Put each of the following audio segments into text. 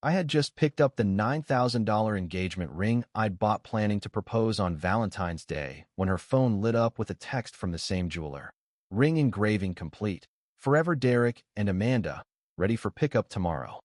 I had just picked up the $9,000 engagement ring I'd bought planning to propose on Valentine's Day when her phone lit up with a text from the same jeweler. Ring engraving complete. Forever Derek and Amanda, ready for pickup tomorrow.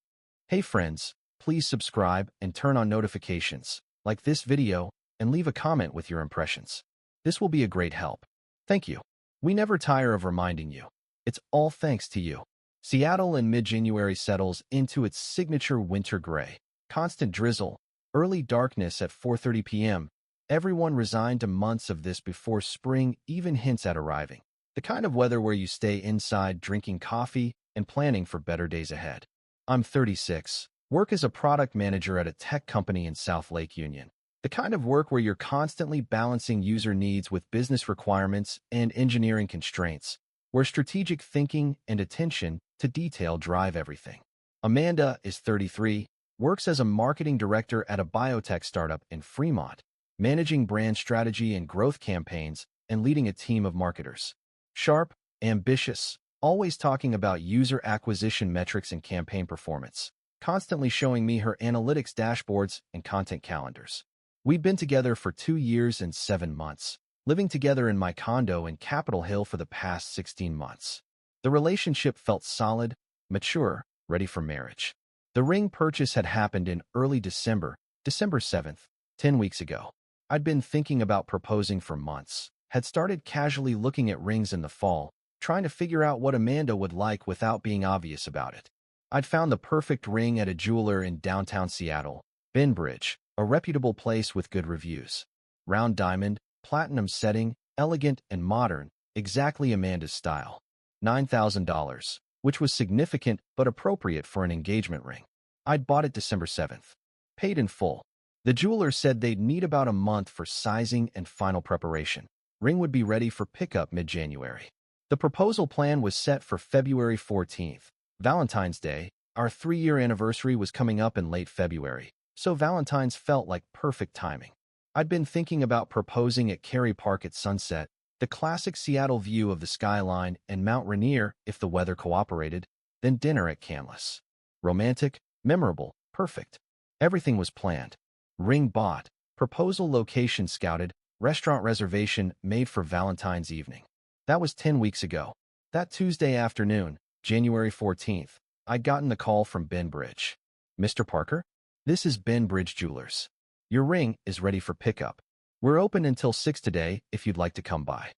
Hey friends, please subscribe and turn on notifications, like this video, and leave a comment with your impressions. This will be a great help. Thank you. We never tire of reminding you. It's all thanks to you. Seattle in mid-January settles into its signature winter gray. Constant drizzle, early darkness at 4:30 p.m. Everyone resigned to months of this before spring even hints at arriving. The kind of weather where you stay inside drinking coffee and planning for better days ahead. I'm 36. Work as a product manager at a tech company in South Lake Union. The kind of work where you're constantly balancing user needs with business requirements and engineering constraints, where strategic thinking and attention to detail drive everything. Amanda is 33, works as a marketing director at a biotech startup in Fremont, managing brand strategy and growth campaigns and leading a team of marketers. Sharp, ambitious, always talking about user acquisition metrics and campaign performance, constantly showing me her analytics dashboards and content calendars. We'd been together for 2 years and 7 months, living together in my condo in Capitol Hill for the past 16 months. The relationship felt solid, mature, ready for marriage. The ring purchase had happened in early December, December 7th, 10 weeks ago. I'd been thinking about proposing for months, had started casually looking at rings in the fall, trying to figure out what Amanda would like without being obvious about it. I'd found the perfect ring at a jeweler in downtown Seattle, Benbridge, a reputable place with good reviews. Round diamond, platinum setting, elegant and modern, exactly Amanda's style. $9,000, which was significant but appropriate for an engagement ring. I'd bought it December 7th. Paid in full. The jeweler said they'd need about a month for sizing and final preparation. Ring would be ready for pickup mid-January. The proposal plan was set for February 14th, Valentine's Day. Our 3-year anniversary was coming up in late February, so Valentine's felt like perfect timing. I'd been thinking about proposing at Cary Park at sunset, the classic Seattle view of the skyline and Mount Rainier if the weather cooperated, then dinner at Canlis. Romantic, memorable, perfect. Everything was planned. Ring bought, proposal location scouted, restaurant reservation made for Valentine's evening. That was 10 weeks ago. That Tuesday afternoon, January 14th, I'd gotten the call from Benbridge. Mr. Parker? This is Benbridge Jewelers. Your ring is ready for pickup. We're open until 6 today if you'd like to come by.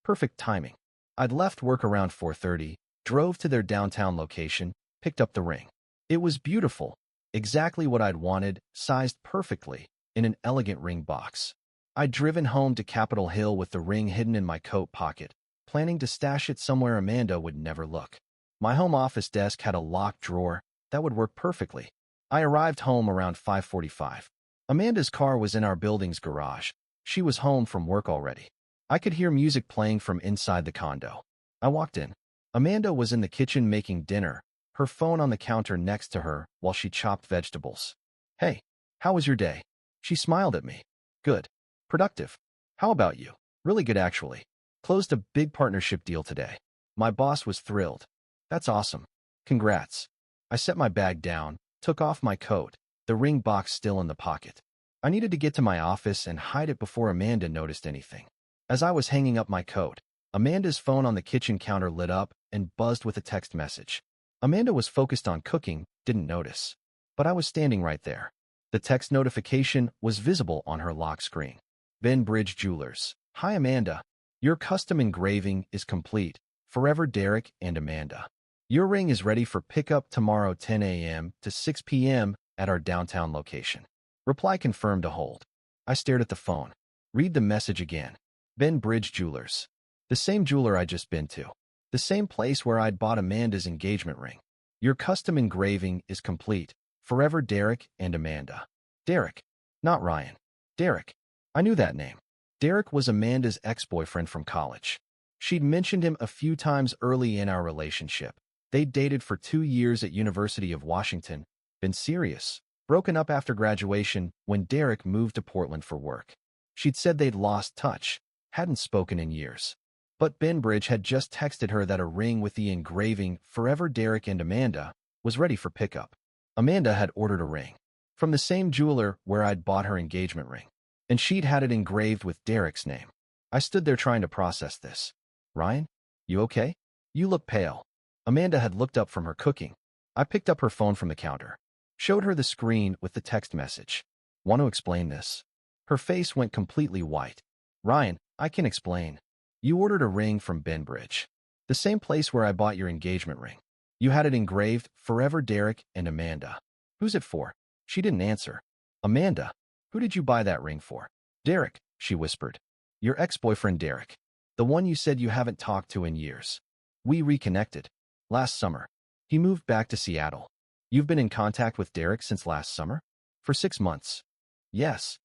Perfect timing. I'd left work around 4:30, drove to their downtown location, picked up the ring. It was beautiful, exactly what I'd wanted, sized perfectly, in an elegant ring box. I'd driven home to Capitol Hill with the ring hidden in my coat pocket, planning to stash it somewhere Amanda would never look. My home office desk had a locked drawer that would work perfectly. I arrived home around 5:45. Amanda's car was in our building's garage. She was home from work already. I could hear music playing from inside the condo. I walked in. Amanda was in the kitchen making dinner, her phone on the counter next to her while she chopped vegetables. Hey, how was your day? She smiled at me. Good. Productive. How about you? Really good, actually. Closed a big partnership deal today. My boss was thrilled. That's awesome. Congrats. I set my bag down, took off my coat, the ring box still in the pocket. I needed to get to my office and hide it before Amanda noticed anything. As I was hanging up my coat, Amanda's phone on the kitchen counter lit up and buzzed with a text message. Amanda was focused on cooking, didn't notice. But I was standing right there. The text notification was visible on her lock screen. Benbridge Jewelers. Hi Amanda. Your custom engraving is complete. Forever Derek and Amanda. Your ring is ready for pickup tomorrow 10 a.m. to 6 p.m. at our downtown location. Reply confirmed to hold. I stared at the phone. Read the message again. Benbridge Jewelers. The same jeweler I'd just been to. The same place where I'd bought Amanda's engagement ring. Your custom engraving is complete. Forever Derek and Amanda. Derek. Not Ryan. Derek. I knew that name. Derek was Amanda's ex-boyfriend from college. She'd mentioned him a few times early in our relationship. They'd dated for 2 years at University of Washington, been serious, broken up after graduation when Derek moved to Portland for work. She'd said they'd lost touch, hadn't spoken in years. But Benbridge had just texted her that a ring with the engraving Forever Derek and Amanda was ready for pickup. Amanda had ordered a ring from the same jeweler where I'd bought her engagement ring, and she'd had it engraved with Derek's name. I stood there trying to process this. Ryan, you okay? You look pale. Amanda had looked up from her cooking. I picked up her phone from the counter, showed her the screen with the text message. Want to explain this? Her face went completely white. Ryan, I can explain. You ordered a ring from Benbridge, the same place where I bought your engagement ring. You had it engraved, Forever Derek and Amanda. Who's it for? She didn't answer. Amanda, who did you buy that ring for? Derek, she whispered. Your ex-boyfriend Derek. The one you said you haven't talked to in years. We reconnected. Last summer. He moved back to Seattle. You've been in contact with Derek since last summer? For 6 months. Yes.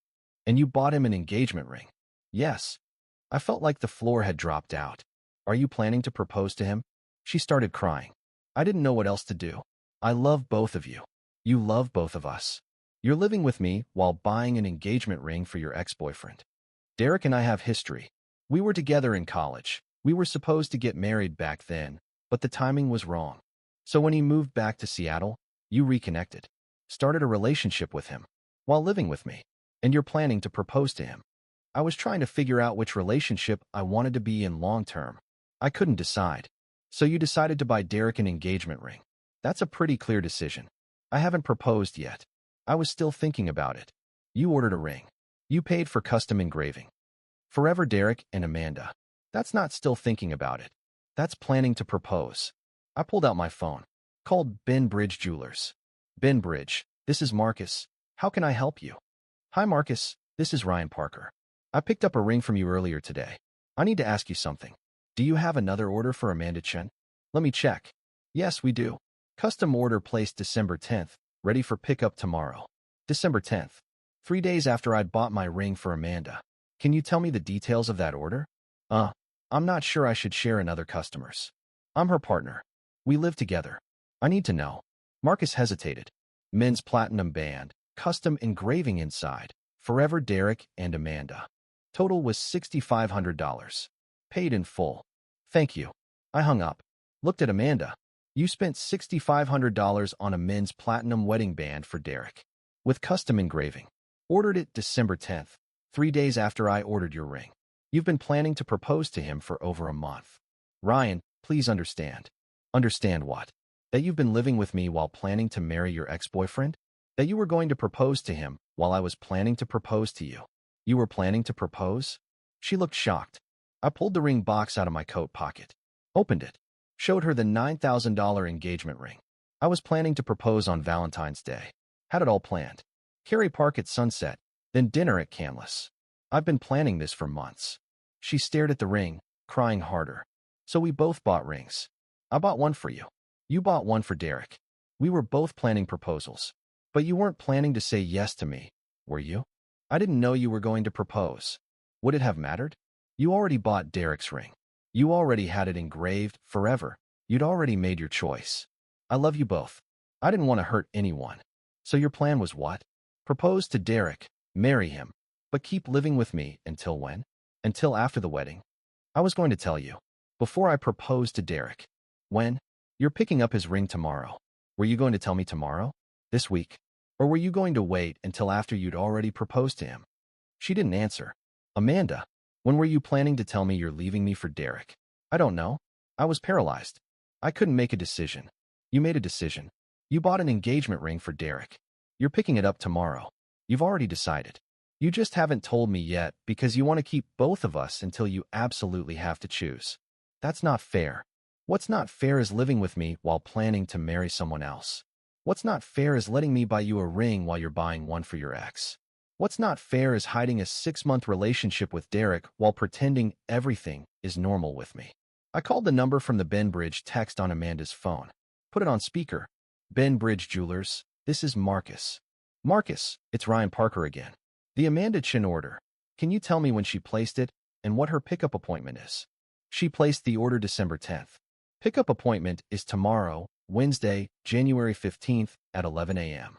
And you bought him an engagement ring? Yes. I felt like the floor had dropped out. Are you planning to propose to him? She started crying. I didn't know what else to do. I love both of you. You love both of us. You're living with me while buying an engagement ring for your ex-boyfriend. Derek and I have history. We were together in college. We were supposed to get married back then, but the timing was wrong. So when he moved back to Seattle, you reconnected, started a relationship with him while living with me, and you're planning to propose to him. I was trying to figure out which relationship I wanted to be in long term. I couldn't decide. So you decided to buy Derek an engagement ring. That's a pretty clear decision. I haven't proposed yet. I was still thinking about it. You ordered a ring. You paid for custom engraving. Forever Derek and Amanda. That's not still thinking about it. That's planning to propose. I pulled out my phone. Called Benbridge Jewelers. Benbridge, this is Marcus. How can I help you? Hi Marcus, this is Ryan Parker. I picked up a ring from you earlier today. I need to ask you something. Do you have another order for Amanda Chen? Let me check. Yes, we do. Custom order placed December 10th, ready for pickup tomorrow. December 10th. 3 days after I'd bought my ring for Amanda. Can you tell me the details of that order? I'm not sure I should share another customers. I'm her partner. We live together. I need to know. Marcus hesitated. Men's platinum band, custom engraving inside, Forever Derek and Amanda. Total was $6,500. Paid in full. Thank you. I hung up. Looked at Amanda. You spent $6,500 on a men's platinum wedding band for Derek. With custom engraving. Ordered it December 10th, 3 days after I ordered your ring. You've been planning to propose to him for over a month. Ryan, please understand. Understand what? That you've been living with me while planning to marry your ex-boyfriend? That you were going to propose to him while I was planning to propose to you? You were planning to propose? She looked shocked. I pulled the ring box out of my coat pocket, opened it, showed her the $9,000 engagement ring. I was planning to propose on Valentine's Day. Had it all planned. Kerry Park at sunset, then dinner at Canlis. I've been planning this for months. She stared at the ring, crying harder. So we both bought rings. I bought one for you. You bought one for Derek. We were both planning proposals. But you weren't planning to say yes to me, were you? I didn't know you were going to propose. Would it have mattered? You already bought Derek's ring. You already had it engraved forever. You'd already made your choice. I love you both. I didn't want to hurt anyone. So your plan was what? Propose to Derek, marry him, but keep living with me until when? Until after the wedding. I was going to tell you. Before I proposed to Derek. When? You're picking up his ring tomorrow. Were you going to tell me tomorrow? This week? Or were you going to wait until after you'd already proposed to him? She didn't answer. Amanda, when were you planning to tell me you're leaving me for Derek? I don't know. I was paralyzed. I couldn't make a decision. You made a decision. You bought an engagement ring for Derek. You're picking it up tomorrow. You've already decided. You just haven't told me yet because you want to keep both of us until you absolutely have to choose. That's not fair. What's not fair is living with me while planning to marry someone else. What's not fair is letting me buy you a ring while you're buying one for your ex. What's not fair is hiding a 6-month relationship with Derek while pretending everything is normal with me. I called the number from the Benbridge text on Amanda's phone. Put it on speaker. Benbridge Jewelers, this is Marcus. Marcus, it's Ryan Parker again. The Amanda Chen order. Can you tell me when she placed it and what her pickup appointment is? She placed the order December 10th. Pickup appointment is tomorrow, Wednesday, January 15th at 11 a.m.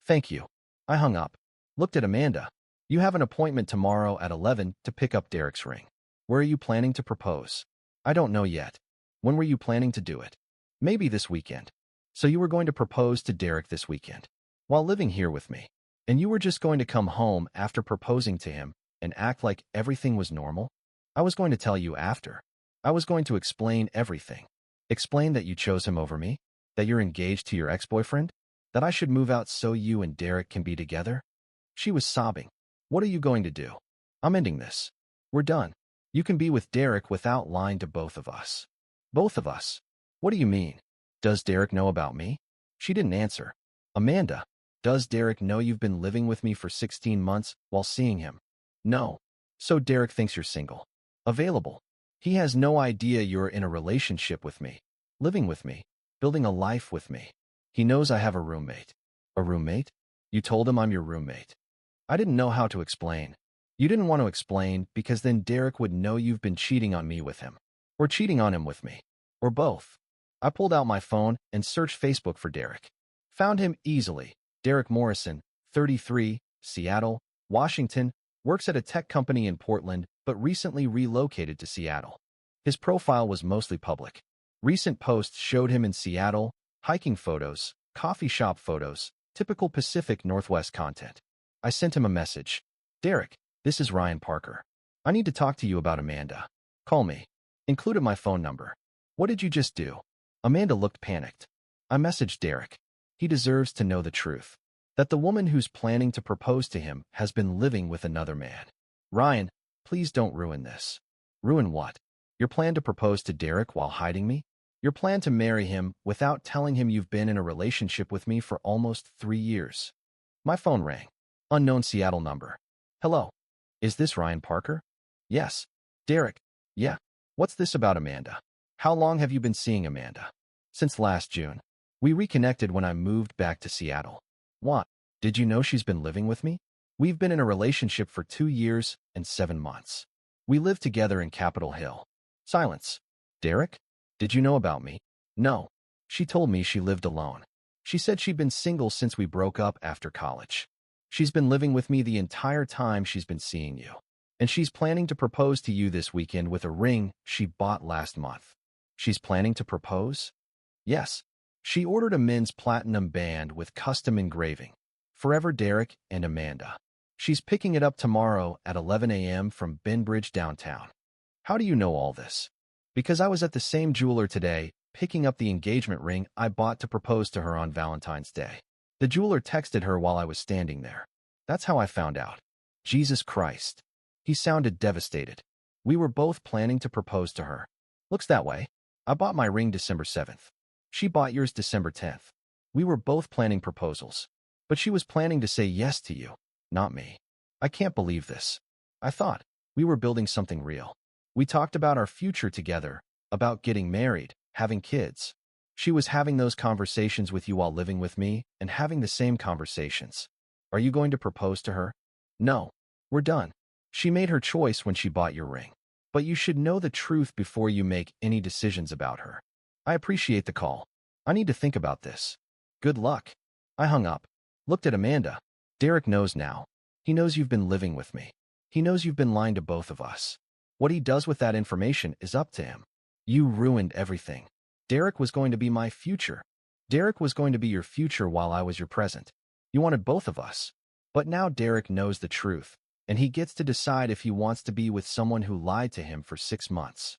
Thank you. I hung up. Looked at Amanda. You have an appointment tomorrow at 11 to pick up Derek's ring. Where are you planning to propose? I don't know yet. When were you planning to do it? Maybe this weekend. So you were going to propose to Derek this weekend, while living here with me, and you were just going to come home after proposing to him and act like everything was normal? I was going to tell you after. I was going to explain everything. Explain that you chose him over me, that you're engaged to your ex-boyfriend, that I should move out so you and Derek can be together. She was sobbing. What are you going to do? I'm ending this. We're done. You can be with Derek without lying to both of us. Both of us? What do you mean? Does Derek know about me? She didn't answer. Amanda, does Derek know you've been living with me for 16 months while seeing him? No. So Derek thinks you're single. Available. He has no idea you're in a relationship with me, living with me, building a life with me. He knows I have a roommate. A roommate? You told him I'm your roommate. I didn't know how to explain. You didn't want to explain because then Derek would know you've been cheating on me with him, or cheating on him with me, or both. I pulled out my phone and searched Facebook for Derek. Found him easily. Derek Morrison, 33, Seattle, Washington, works at a tech company in Portland, but recently relocated to Seattle. His profile was mostly public. Recent posts showed him in Seattle, hiking photos, coffee shop photos, typical Pacific Northwest content. I sent him a message. Derek, this is Ryan Parker. I need to talk to you about Amanda. Call me. Included my phone number. What did you just do? Amanda looked panicked. I messaged Derek. He deserves to know the truth. That the woman who's planning to propose to him has been living with another man. Ryan, please don't ruin this. Ruin what? Your plan to propose to Derek while hiding me? Your plan to marry him without telling him you've been in a relationship with me for almost 3 years. My phone rang. Unknown Seattle number. Hello. Is this Ryan Parker? Yes. Derek. Yeah. What's this about Amanda? How long have you been seeing Amanda? Since last June. We reconnected when I moved back to Seattle. What? Did you know she's been living with me? We've been in a relationship for 2 years and 7 months. We live together in Capitol Hill. Silence. Derek? Did you know about me? No. She told me she lived alone. She said she'd been single since we broke up after college. She's been living with me the entire time she's been seeing you. And she's planning to propose to you this weekend with a ring she bought last month. She's planning to propose? Yes. She ordered a men's platinum band with custom engraving. Forever Derek and Amanda. She's picking it up tomorrow at 11 a.m. from Benbridge downtown. How do you know all this? Because I was at the same jeweler today, picking up the engagement ring I bought to propose to her on Valentine's Day. The jeweler texted her while I was standing there. That's how I found out. Jesus Christ. He sounded devastated. We were both planning to propose to her. Looks that way. I bought my ring December 7th. She bought yours December 10th. We were both planning proposals. But she was planning to say yes to you, not me. I can't believe this. I thought we were building something real. We talked about our future together, about getting married, having kids. She was having those conversations with you while living with me and having the same conversations. Are you going to propose to her? No. We're done. She made her choice when she bought your ring. But you should know the truth before you make any decisions about her. I appreciate the call. I need to think about this. Good luck. I hung up. Looked at Amanda. Derek knows now. He knows you've been living with me. He knows you've been lying to both of us. What he does with that information is up to him. You ruined everything. Derek was going to be my future. Derek was going to be your future while I was your present. You wanted both of us. But now Derek knows the truth, and he gets to decide if he wants to be with someone who lied to him for 6 months.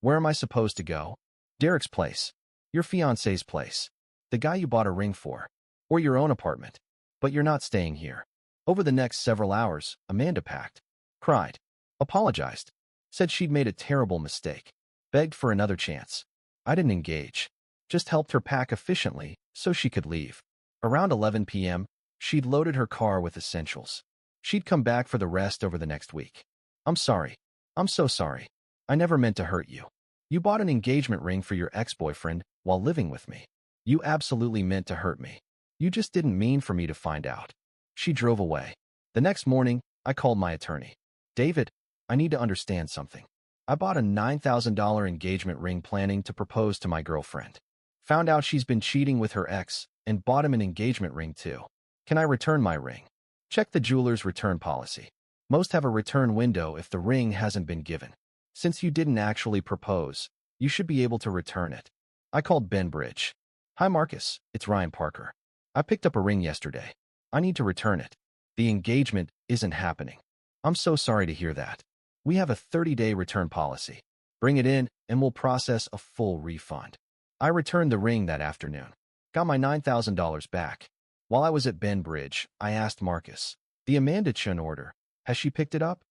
Where am I supposed to go? Derek's place. Your fiancé's place. The guy you bought a ring for. Or your own apartment. But you're not staying here. Over the next several hours, Amanda packed. Cried. Apologized. Said she'd made a terrible mistake. Begged for another chance. I didn't engage. Just helped her pack efficiently so she could leave. Around 11 p.m., she'd loaded her car with essentials. She'd come back for the rest over the next week. I'm sorry. I'm so sorry. I never meant to hurt you. You bought an engagement ring for your ex-boyfriend while living with me. You absolutely meant to hurt me. You just didn't mean for me to find out. She drove away. The next morning, I called my attorney. David, I need to understand something. I bought a $9,000 engagement ring planning to propose to my girlfriend. Found out she's been cheating with her ex and bought him an engagement ring too. Can I return my ring? Check the jeweler's return policy. Most have a return window if the ring hasn't been given. Since you didn't actually propose, you should be able to return it. I called Benbridge. Hi Marcus, it's Ryan Parker. I picked up a ring yesterday. I need to return it. The engagement isn't happening. I'm so sorry to hear that. We have a 30-day return policy. Bring it in and we'll process a full refund. I returned the ring that afternoon. Got my $9,000 back. While I was at Ben Bridge, I asked Marcus, the Amanda Chun order, has she picked it up?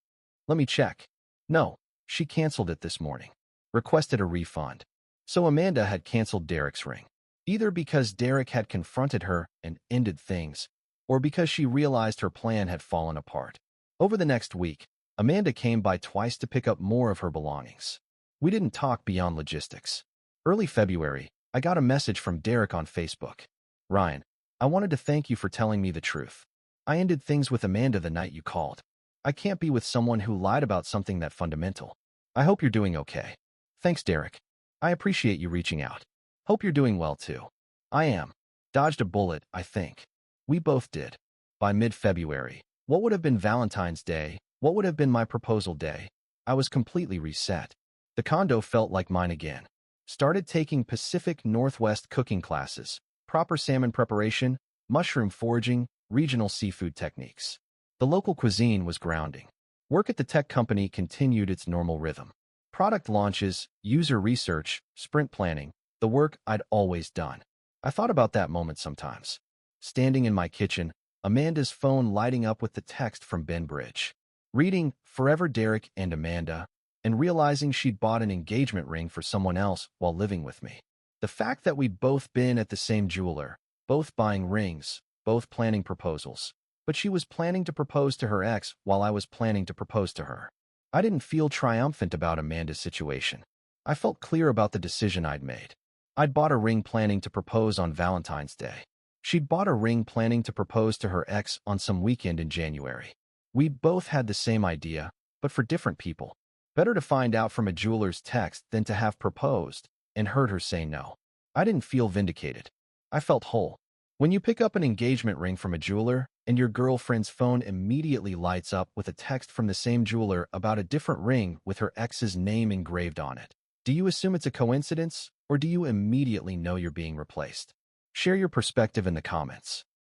Let me check. No, she canceled it this morning. Requested a refund. So Amanda had canceled Derek's ring. Either because Derek had confronted her and ended things, or because she realized her plan had fallen apart. Over the next week, Amanda came by twice to pick up more of her belongings. We didn't talk beyond logistics. Early February, I got a message from Derek on Facebook. Ryan, I wanted to thank you for telling me the truth. I ended things with Amanda the night you called. I can't be with someone who lied about something that fundamental. I hope you're doing okay. Thanks, Derek. I appreciate you reaching out. Hope you're doing well, too. I am. Dodged a bullet, I think. We both did. By mid-February, what would have been Valentine's Day, what would have been my proposal day, I was completely reset. The condo felt like mine again. Started taking Pacific Northwest cooking classes, proper salmon preparation, mushroom foraging, regional seafood techniques. The local cuisine was grounding. Work at the tech company continued its normal rhythm. Product launches, user research, sprint planning, the work I'd always done. I thought about that moment sometimes. Standing in my kitchen, Amanda's phone lighting up with the text from Ben Bridge. Reading Forever Derek and Amanda, and realizing she'd bought an engagement ring for someone else while living with me. The fact that we'd both been at the same jeweler, both buying rings, both planning proposals, but she was planning to propose to her ex while I was planning to propose to her. I didn't feel triumphant about Amanda's situation. I felt clear about the decision I'd made. I'd bought a ring planning to propose on Valentine's Day. She'd bought a ring planning to propose to her ex on some weekend in January. We both had the same idea, but for different people. Better to find out from a jeweler's text than to have proposed and heard her say no. I didn't feel vindicated. I felt whole. When you pick up an engagement ring from a jeweler and your girlfriend's phone immediately lights up with a text from the same jeweler about a different ring with her ex's name engraved on it, do you assume it's a coincidence or do you immediately know you're being replaced? Share your perspective in the comments.